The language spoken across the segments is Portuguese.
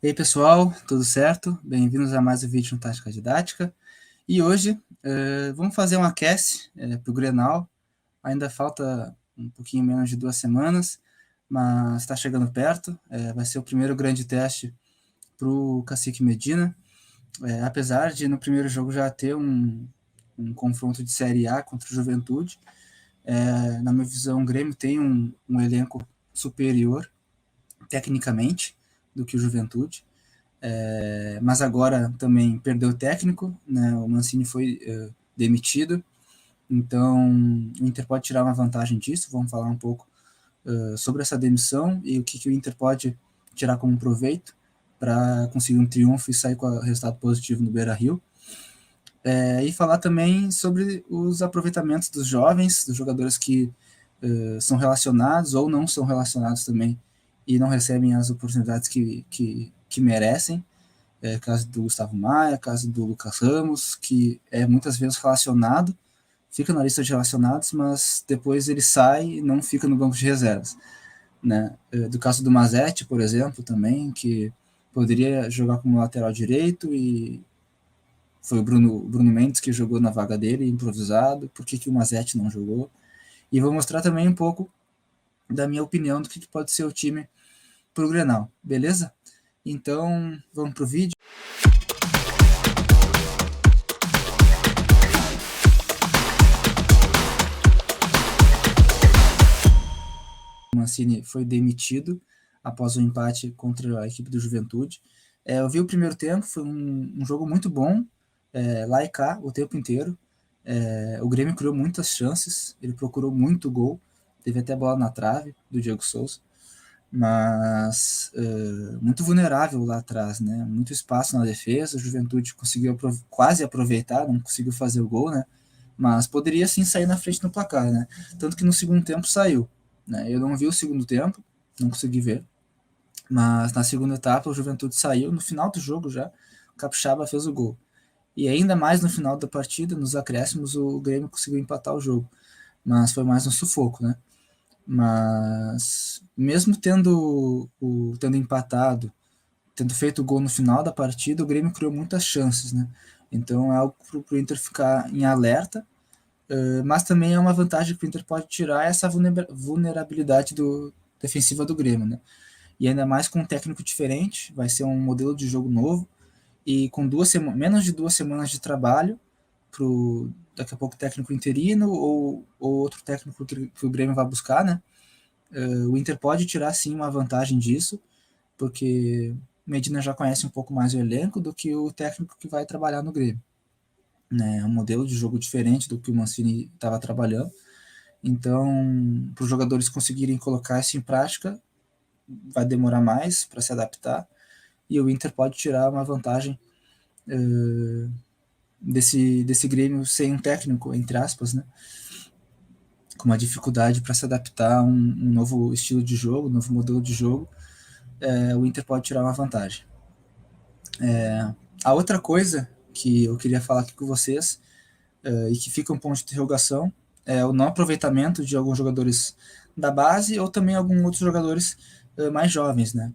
E aí, pessoal, tudo certo? Bem-vindos a mais um vídeo no Tática Didática. E hoje vamos fazer um aquece para o Grenal. Ainda falta um pouquinho menos de 2 semanas, mas está chegando perto. Vai ser o primeiro grande teste para o Cacique Medina. Apesar de no primeiro jogo já ter um confronto de Série A contra o Juventude, na minha visão, o Grêmio tem um elenco superior, tecnicamente, do que o Juventude. Mas agora também perdeu o técnico, né? O Mancini foi demitido, então o Inter pode tirar uma vantagem disso. Vamos falar um pouco sobre essa demissão e o que o Inter pode tirar como proveito para conseguir um triunfo e sair com o resultado positivo no Beira-Rio. E falar também sobre os aproveitamentos dos jovens, dos jogadores que são relacionados ou não são relacionados também e não recebem as oportunidades que merecem. Caso do Gustavo Maia, caso do Lucas Ramos, que é muitas vezes relacionado, fica na lista de relacionados, mas depois ele sai e não fica no banco de reservas. Né? Do caso do Mazetti, por exemplo, também, que poderia jogar como lateral direito e foi o Bruno Mendes que jogou na vaga dele, improvisado. Por que o Mazetti não jogou? E vou mostrar também um pouco da minha opinião do que pode ser o time para o Grenal, beleza? Então, vamos para o vídeo. O Mancini foi demitido após o empate contra a equipe do Juventude. Eu vi o primeiro tempo, foi um jogo muito bom, lá e cá, o tempo inteiro. O Grêmio criou muitas chances, ele procurou muito gol, teve até bola na trave do Diego Souza, mas muito vulnerável lá atrás, né? Muito espaço na defesa, o Juventude conseguiu quase aproveitar, não conseguiu fazer o gol, né? Mas poderia sim sair na frente no placar, né? Tanto que no segundo tempo saiu, né? Eu não vi o segundo tempo, não consegui ver, mas na segunda etapa o Juventude saiu, no final do jogo já, o Capixaba fez o gol. E ainda mais no final da partida, nos acréscimos, o Grêmio conseguiu empatar o jogo, mas foi mais no sufoco, né? Mas mesmo tendo empatado, tendo feito o gol no final da partida, o Grêmio criou muitas chances, né? Então é algo para o Inter ficar em alerta, mas também é uma vantagem que o Inter pode tirar essa vulnerabilidade defensiva do Grêmio, né? E ainda mais com um técnico diferente, vai ser um modelo de jogo novo, e com menos de 2 semanas de trabalho, daqui a pouco técnico interino ou outro técnico que o Grêmio vai buscar, né? O Inter pode tirar sim uma vantagem disso, porque Medina já conhece um pouco mais o elenco do que o técnico que vai trabalhar no Grêmio. Né? É um modelo de jogo diferente do que o Mancini estava trabalhando. Então, para os jogadores conseguirem colocar isso em prática, vai demorar mais para se adaptar, e o Inter pode tirar uma vantagem desse Grêmio sem um técnico, entre aspas, né? Com uma dificuldade para se adaptar a um novo estilo de jogo, um novo modelo de jogo, o Inter pode tirar uma vantagem. A outra coisa que eu queria falar aqui com vocês, e que fica um ponto de interrogação, é o não aproveitamento de alguns jogadores da base ou também alguns outros jogadores mais jovens, né?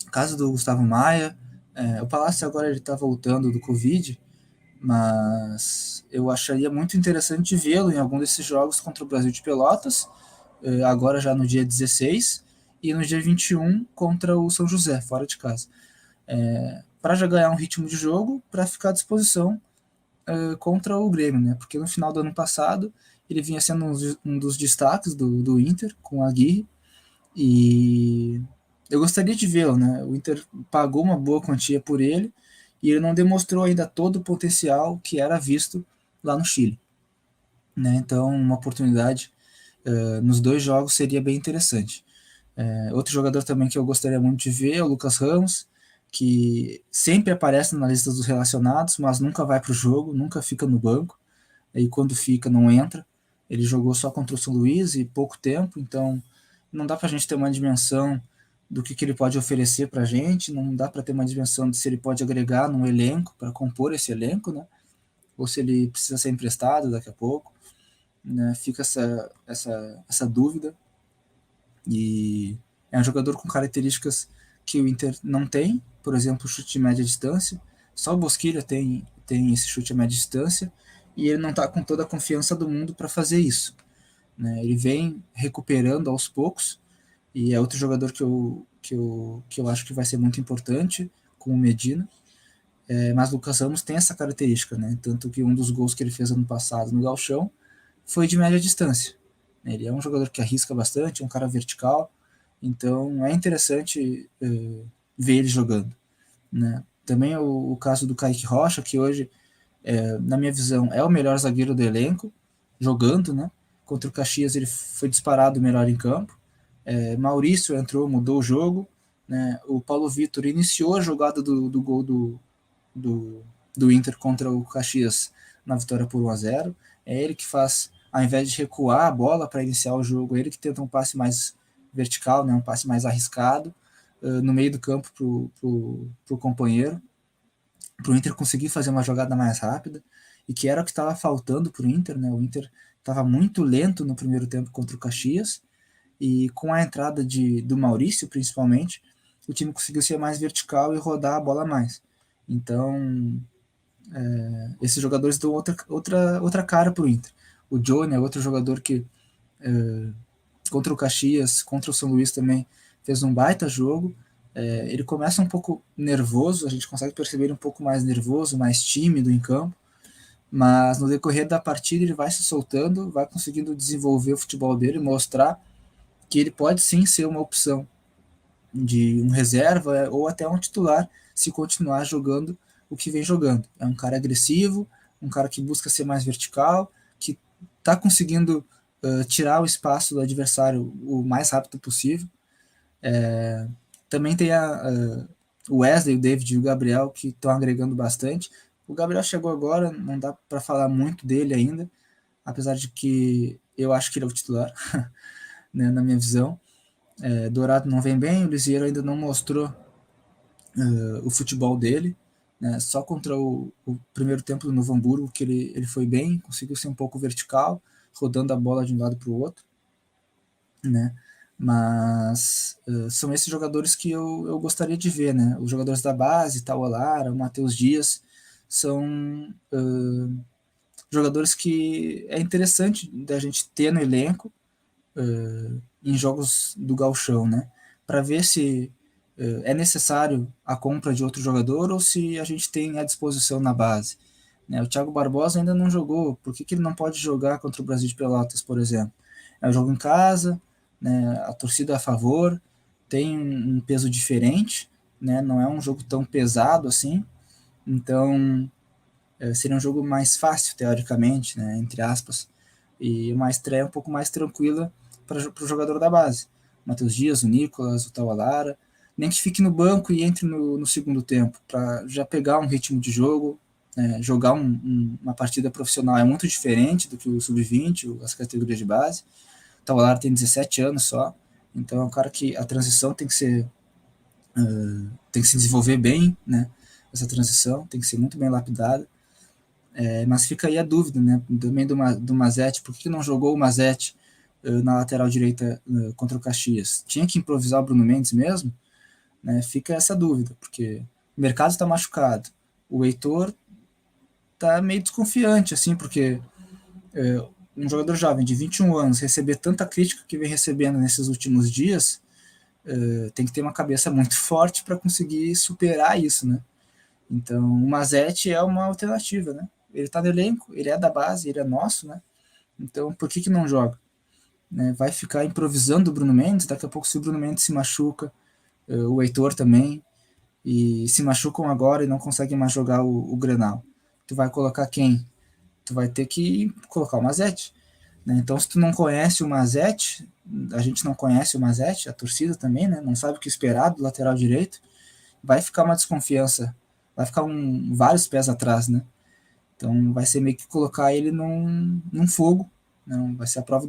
No caso do Gustavo Maia, o Palácio agora ele está voltando do Covid, mas eu acharia muito interessante vê-lo em algum desses jogos contra o Brasil de Pelotas, agora já no dia 16, e no dia 21 contra o São José, fora de casa. Para já ganhar um ritmo de jogo, para ficar à disposição contra o Grêmio, né? Porque no final do ano passado ele vinha sendo um dos destaques do Inter com a Aguirre, e eu gostaria de vê-lo, né? O Inter pagou uma boa quantia por ele e ele não demonstrou ainda todo o potencial que era visto lá no Chile, né? Então, uma oportunidade nos 2 jogos seria bem interessante. Outro jogador também que eu gostaria muito de ver é o Lucas Ramos, que sempre aparece na lista dos relacionados, mas nunca vai para o jogo, nunca fica no banco, e quando fica não entra. Ele jogou só contra o São Luís e pouco tempo, então não dá para a gente ter uma dimensão do que ele pode oferecer para a gente, não dá para ter uma dimensão de se ele pode agregar num elenco, para compor esse elenco, né? Ou se ele precisa ser emprestado daqui a pouco, né? Fica essa dúvida, e é um jogador com características que o Inter não tem, por exemplo, chute de média distância. Só o Bosquilha tem esse chute a média distância e ele não está com toda a confiança do mundo para fazer isso, né? Ele vem recuperando aos poucos e é outro jogador que eu acho que vai ser muito importante com o Medina. Mas o Lucas Ramos tem essa característica, né? Tanto que um dos gols que ele fez ano passado no Gauchão foi de média distância. Ele é um jogador que arrisca bastante, é um cara vertical, então é interessante ver ele jogando, né? Também o caso do Kaique Rocha, que hoje, na minha visão, é o melhor zagueiro do elenco, jogando, né? Contra o Caxias ele foi disparado o melhor em campo. Maurício entrou, mudou o jogo, né? O Paulo Vitor iniciou a jogada do gol do, do Inter contra o Caxias na vitória por 1-0. É ele que faz, ao invés de recuar a bola para iniciar o jogo, é ele que tenta um passe mais vertical, né, um passe mais arriscado, no meio do campo para o companheiro, para o Inter conseguir fazer uma jogada mais rápida, e que era o que estava faltando para o Inter. Né? O Inter estava muito lento no primeiro tempo contra o Caxias, e com a entrada do Maurício, principalmente, o time conseguiu ser mais vertical e rodar a bola mais. Então, esses jogadores dão outra cara para o Inter. O Johnny é outro jogador que, contra o Caxias, contra o São Luís também, fez um baita jogo. Ele começa um pouco nervoso, a gente consegue perceber ele um pouco mais nervoso, mais tímido em campo, mas no decorrer da partida ele vai se soltando, vai conseguindo desenvolver o futebol dele, mostrar que ele pode sim ser uma opção de um reserva ou até um titular se continuar jogando o que vem jogando. É um cara agressivo, um cara que busca ser mais vertical, que está conseguindo tirar o espaço do adversário o mais rápido possível. Também tem o Wesley, o David e o Gabriel, que estão agregando bastante. O Gabriel chegou agora, não dá para falar muito dele ainda, apesar de que eu acho que ele é o titular, né, na minha visão. Dourado não vem bem, o Lisieiro ainda não mostrou o futebol dele, né? Só contra o primeiro tempo do Novo Hamburgo que ele foi bem, conseguiu ser um pouco vertical, rodando a bola de um lado para o outro, né? Mas são esses jogadores que eu gostaria de ver, né? Os jogadores da base, Taualara, o Matheus Dias, são jogadores que é interessante da gente ter no elenco em jogos do Gauchão, né? Para ver se é necessário a compra de outro jogador ou se a gente tem à disposição na base. Né? O Thiago Barbosa ainda não jogou, por que ele não pode jogar contra o Brasil de Pelotas, por exemplo? É um jogo em casa, né? A torcida é a favor, tem um peso diferente, né? Não é um jogo tão pesado assim, então seria um jogo mais fácil, teoricamente, né? Entre aspas, e uma estreia um pouco mais tranquila para o jogador da base. Matheus Dias, o Nicolas, o Taualara, nem que fique no banco e entre no segundo tempo, para já pegar um ritmo de jogo. Jogar uma partida profissional é muito diferente do que o sub-20, as categorias de base. O Taualara tem 17 anos só, então é um cara que a transição tem que se desenvolver bem, né? Essa transição tem que ser muito bem lapidada. Mas fica aí a dúvida, né? Também do Mazete, por que não jogou o Mazete na lateral direita contra o Caxias? Tinha que improvisar o Bruno Mendes mesmo? Né? Fica essa dúvida, porque o mercado está machucado. O Heitor está meio desconfiante, assim, porque um jogador jovem de 21 anos receber tanta crítica que vem recebendo nesses últimos dias, tem que ter uma cabeça muito forte para conseguir superar isso, né? Então, o Mazete é uma alternativa, né? Ele está no elenco, ele é da base, ele é nosso, né? Então, por que não joga? Né? Vai ficar improvisando o Bruno Mendes, daqui a pouco se o Bruno Mendes se machuca, o Heitor também, e se machucam agora e não conseguem mais jogar o Grenal. Tu vai colocar quem? Tu vai ter que colocar o Mazete. Né? Então, se tu não conhece o Mazete, a gente não conhece o Mazete, a torcida também, né? Não sabe o que esperar do lateral direito, vai ficar uma desconfiança, vai ficar vários pés atrás, né? Então vai ser meio que colocar ele num fogo, né? Vai ser a prova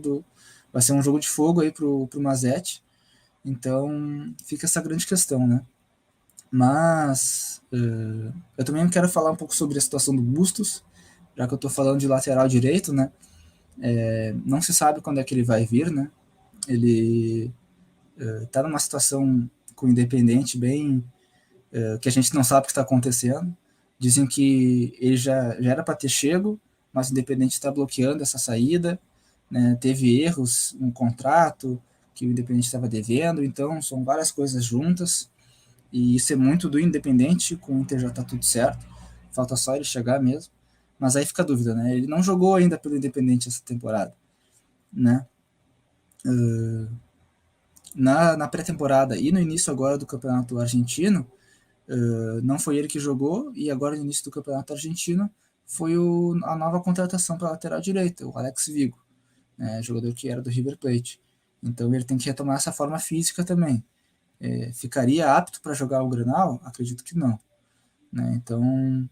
vai ser um jogo de fogo aí pro Mazete. Então fica essa grande questão, né? Mas eu também quero falar um pouco sobre a situação do Bustos, já que eu estou falando de lateral direito, né? Não se sabe quando é que ele vai vir, né? Ele está numa situação com o Independente bem que a gente não sabe o que está acontecendo. Dizem que ele já era para ter chego, mas o Independente está bloqueando essa saída, né? Teve erros no contrato que o Independente estava devendo, então são várias coisas juntas, e isso é muito do Independente. Com o Inter já está tudo certo, falta só ele chegar mesmo. Mas aí fica a dúvida, né? Ele não jogou ainda pelo Independente essa temporada, né? Na pré-temporada e no início agora do Campeonato Argentino, não foi ele que jogou, e agora no início do Campeonato Argentino foi a nova contratação para a lateral direita, o Alex Vigo, né, jogador que era do River Plate. Então ele tem que retomar essa forma física também. Ficaria apto para jogar o Grenal? Acredito que não, né? Então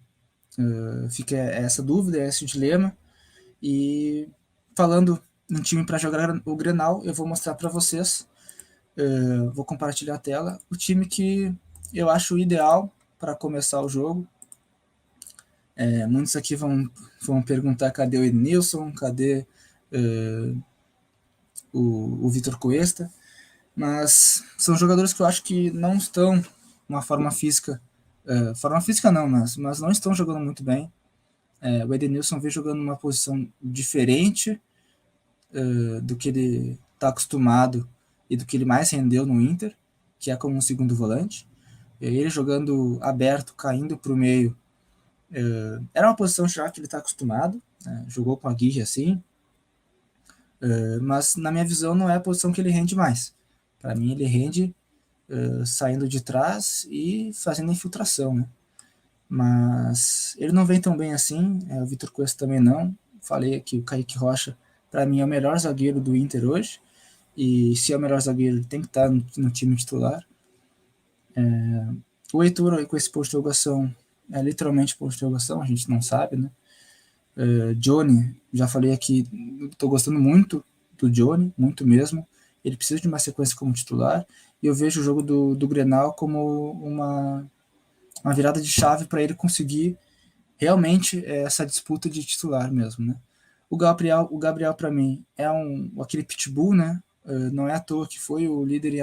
fica essa dúvida, esse dilema. E falando num time para jogar o Grenal, eu vou mostrar para vocês, vou compartilhar a tela, o time que eu acho ideal para começar o jogo. Muitos aqui vão perguntar cadê o Ednilson, cadê o Vitor Cuesta, mas são jogadores que eu acho que não estão uma forma física não, mas não estão jogando muito bem. O Edenilson vem jogando numa posição diferente do que ele está acostumado e do que ele mais rendeu no Inter, que é como um segundo volante. Ele jogando aberto, caindo para o meio, era uma posição já que ele está acostumado, né? Jogou com a Guia assim, mas na minha visão não é a posição que ele rende mais. Para mim ele rende saindo de trás e fazendo infiltração, né? Mas ele não vem tão bem assim, o Vitor Cuesta também não. Falei aqui, o Kaique Rocha, para mim, é o melhor zagueiro do Inter hoje, e se é o melhor zagueiro, ele tem que estar no time titular. O Heitor, com esse posto de interrogação, é literalmente posto de interrogação, a gente não sabe, né? Johnny, já falei aqui, estou gostando muito do Johnny, muito mesmo. Ele precisa de uma sequência como titular, e eu vejo o jogo do Grenal como uma virada de chave para ele conseguir realmente essa disputa de titular mesmo, né? O Gabriel para mim é aquele pitbull, né? Não é à toa que foi o líder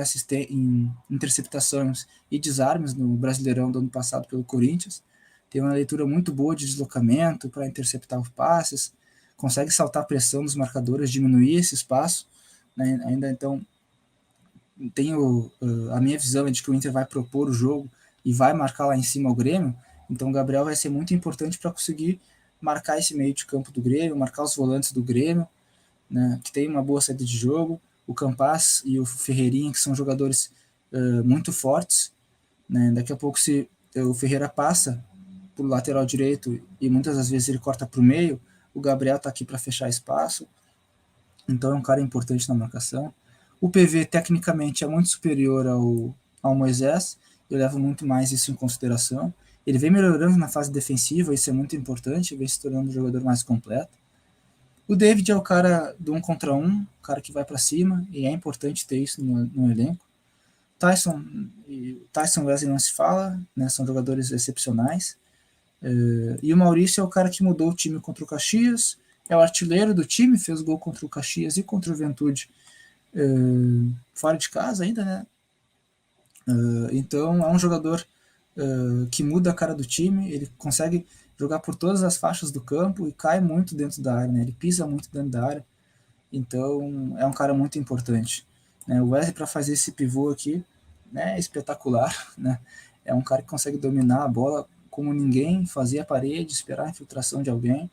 em interceptações e desarmes no Brasileirão do ano passado pelo Corinthians. Tem uma leitura muito boa de deslocamento para interceptar os passes, consegue saltar a pressão dos marcadores, diminuir esse espaço, né? Ainda então tenho a minha visão é de que o Inter vai propor o jogo e vai marcar lá em cima o Grêmio. Então o Gabriel vai ser muito importante para conseguir marcar esse meio de campo do Grêmio, marcar os volantes do Grêmio, né, que tem uma boa saída de jogo. O Campas e o Ferreirinha, que são jogadores muito fortes, né? Daqui a pouco, se o Ferreira passa para o lateral direito e muitas das vezes ele corta para o meio, o Gabriel está aqui para fechar espaço. Então é um cara importante na marcação. O PV, tecnicamente, é muito superior ao Moisés, eu levo muito mais isso em consideração. Ele vem melhorando na fase defensiva, isso é muito importante, vem se tornando um jogador mais completo. O David é o cara do 1 contra 1, o cara que vai para cima, e é importante ter isso no elenco. Tyson e Wesley não se fala, né, são jogadores excepcionais. E o Maurício é o cara que mudou o time contra o Caxias, é o artilheiro do time, fez gol contra o Caxias e contra o Juventude fora de casa ainda, né? Então é um jogador que muda a cara do time, ele consegue jogar por todas as faixas do campo e cai muito dentro da área, né? Ele pisa muito dentro da área, então é um cara muito importante, né? O Wesley, para fazer esse pivô aqui, né, é espetacular, né? É um cara que consegue dominar a bola como ninguém, fazer a parede, esperar a infiltração de alguém.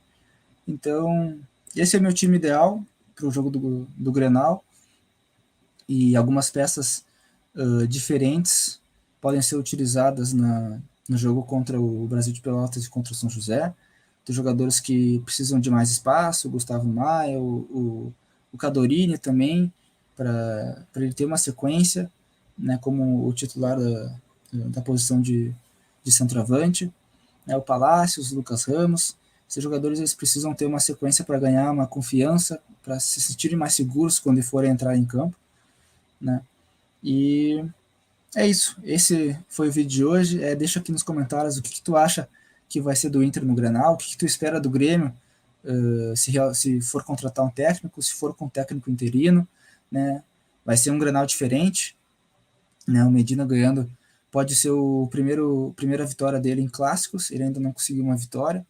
Então esse é o meu time ideal para o jogo do Grenal, e algumas peças diferentes podem ser utilizadas no jogo contra o Brasil de Pelotas e contra o São José. Tem jogadores que precisam de mais espaço, o Gustavo Maia, o Cadorini também, para ele ter uma sequência, né, como o titular da posição de centroavante, né, o Palácios, o Lucas Ramos. Esses jogadores eles precisam ter uma sequência para ganhar uma confiança, para se sentirem mais seguros quando forem entrar em campo, né? E é isso. Esse foi o vídeo de hoje. Deixa aqui nos comentários o que tu acha que vai ser do Inter no Grenal, o que tu espera do Grêmio, se for contratar um técnico, se for com um técnico interino, né? Vai ser um Grenal diferente, né? O Medina ganhando pode ser primeira vitória dele em clássicos, ele ainda não conseguiu uma vitória.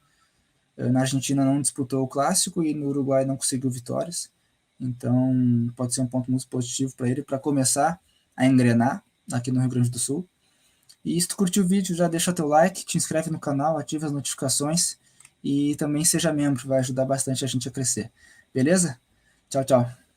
Na Argentina não disputou o clássico e no Uruguai não conseguiu vitórias. Então pode ser um ponto muito positivo para ele, para começar a engrenar aqui no Rio Grande do Sul. E se tu curtiu o vídeo, já deixa teu like, te inscreve no canal, ativa as notificações e também seja membro, vai ajudar bastante a gente a crescer. Beleza? Tchau, tchau.